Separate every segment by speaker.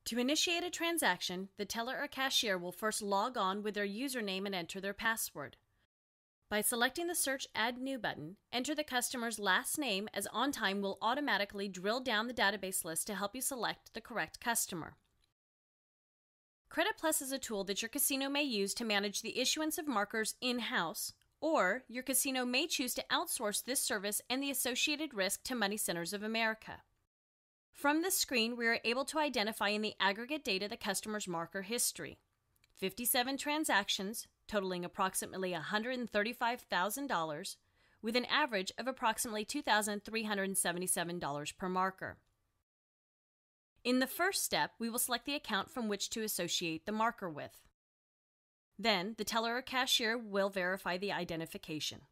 Speaker 1: To initiate a transaction, the teller or cashier will first log on with their username and enter their password. By selecting the Search Add New button, enter the customer's last name, as ONTime will automatically drill down the database list to help you select the correct customer. CreditPlus is a tool that your casino may use to manage the issuance of markers in-house, or your casino may choose to outsource this service and the associated risk to Money Centers of America. From this screen, we are able to identify in the aggregate data the customer's marker history. 57 transactions, totaling approximately $135,000, with an average of approximately $2,377 per marker. In the first step, we will select the account from which to associate the marker with. Then, the teller or cashier will verify the identification.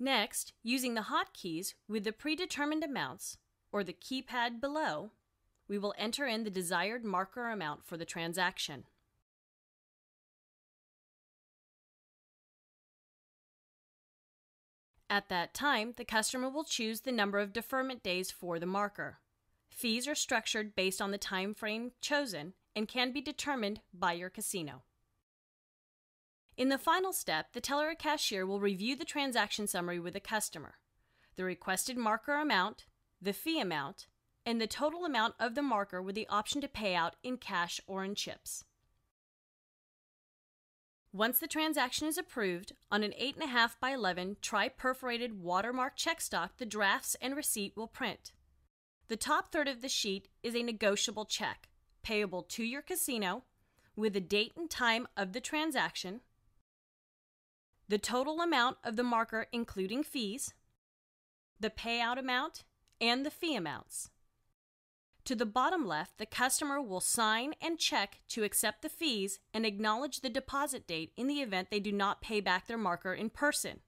Speaker 1: Next, using the hotkeys with the predetermined amounts, or the keypad below, we will enter in the desired marker amount for the transaction. At that time, the customer will choose the number of deferment days for the marker. Fees are structured based on the time frame chosen and can be determined by your casino. In the final step, the teller or cashier will review the transaction summary with the customer, the requested marker amount, the fee amount, and the total amount of the marker with the option to pay out in cash or in chips. Once the transaction is approved, on an 8.5 by 11 tri-perforated watermark check stock, the drafts and receipt will print. The top third of the sheet is a negotiable check, payable to your casino, with the date and time of the transaction, the total amount of the marker including fees, the payout amount, and the fee amounts. To the bottom left, the customer will sign and check to accept the fees and acknowledge the deposit date in the event they do not pay back their marker in person.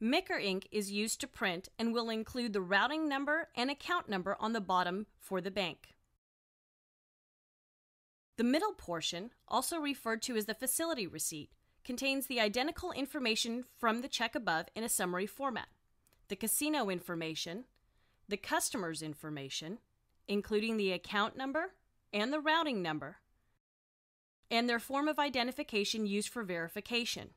Speaker 1: Micker ink is used to print and will include the routing number and account number on the bottom for the bank. The middle portion, also referred to as the facility receipt, contains the identical information from the check above in a summary format: the casino information, the customer's information, including the account number and the routing number, and their form of identification used for verification.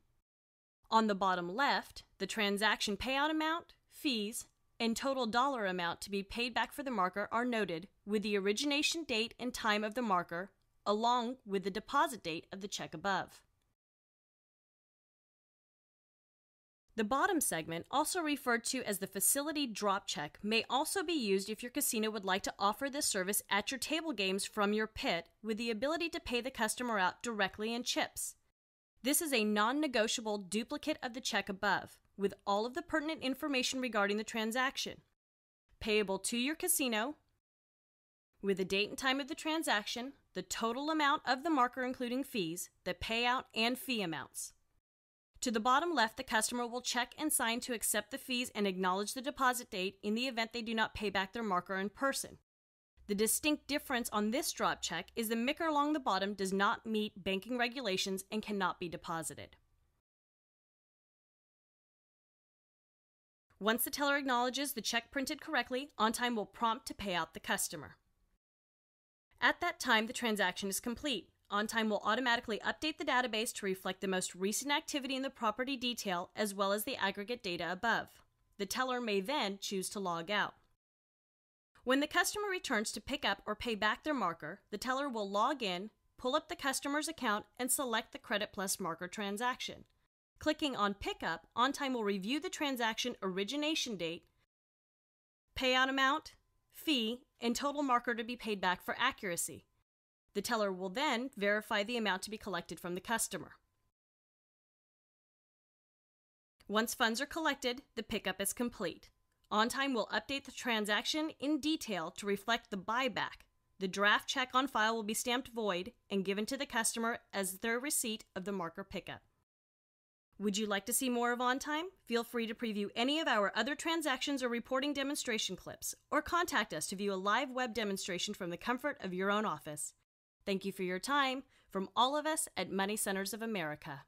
Speaker 1: On the bottom left, the transaction payout amount, fees, and total dollar amount to be paid back for the marker are noted with the origination date and time of the marker, along with the deposit date of the check above. The bottom segment, also referred to as the facility drop check, may also be used if your casino would like to offer this service at your table games from your pit, with the ability to pay the customer out directly in chips. This is a non-negotiable duplicate of the check above, with all of the pertinent information regarding the transaction. Payable to your casino, with the date and time of the transaction, the total amount of the marker including fees, the payout and fee amounts. To the bottom left, the customer will check and sign to accept the fees and acknowledge the deposit date in the event they do not pay back their marker in person. The distinct difference on this drop check is the micker along the bottom does not meet banking regulations and cannot be deposited. Once the teller acknowledges the check printed correctly, ONTime will prompt to pay out the customer. At that time, the transaction is complete. ONTime will automatically update the database to reflect the most recent activity in the property detail as well as the aggregate data above. The teller may then choose to log out. When the customer returns to pick up or pay back their marker, the teller will log in, pull up the customer's account, and select the CreditPlus marker transaction. Clicking on Pickup, ONTime will review the transaction origination date, payout amount, fee, and total marker to be paid back for accuracy. The teller will then verify the amount to be collected from the customer. Once funds are collected, the pickup is complete. ONTime will update the transaction in detail to reflect the buyback. The draft check on file will be stamped void and given to the customer as their receipt of the marker pickup. Would you like to see more of ONTime? Feel free to preview any of our other transactions or reporting demonstration clips, or contact us to view a live web demonstration from the comfort of your own office. Thank you for your time from all of us at Money Centers of America.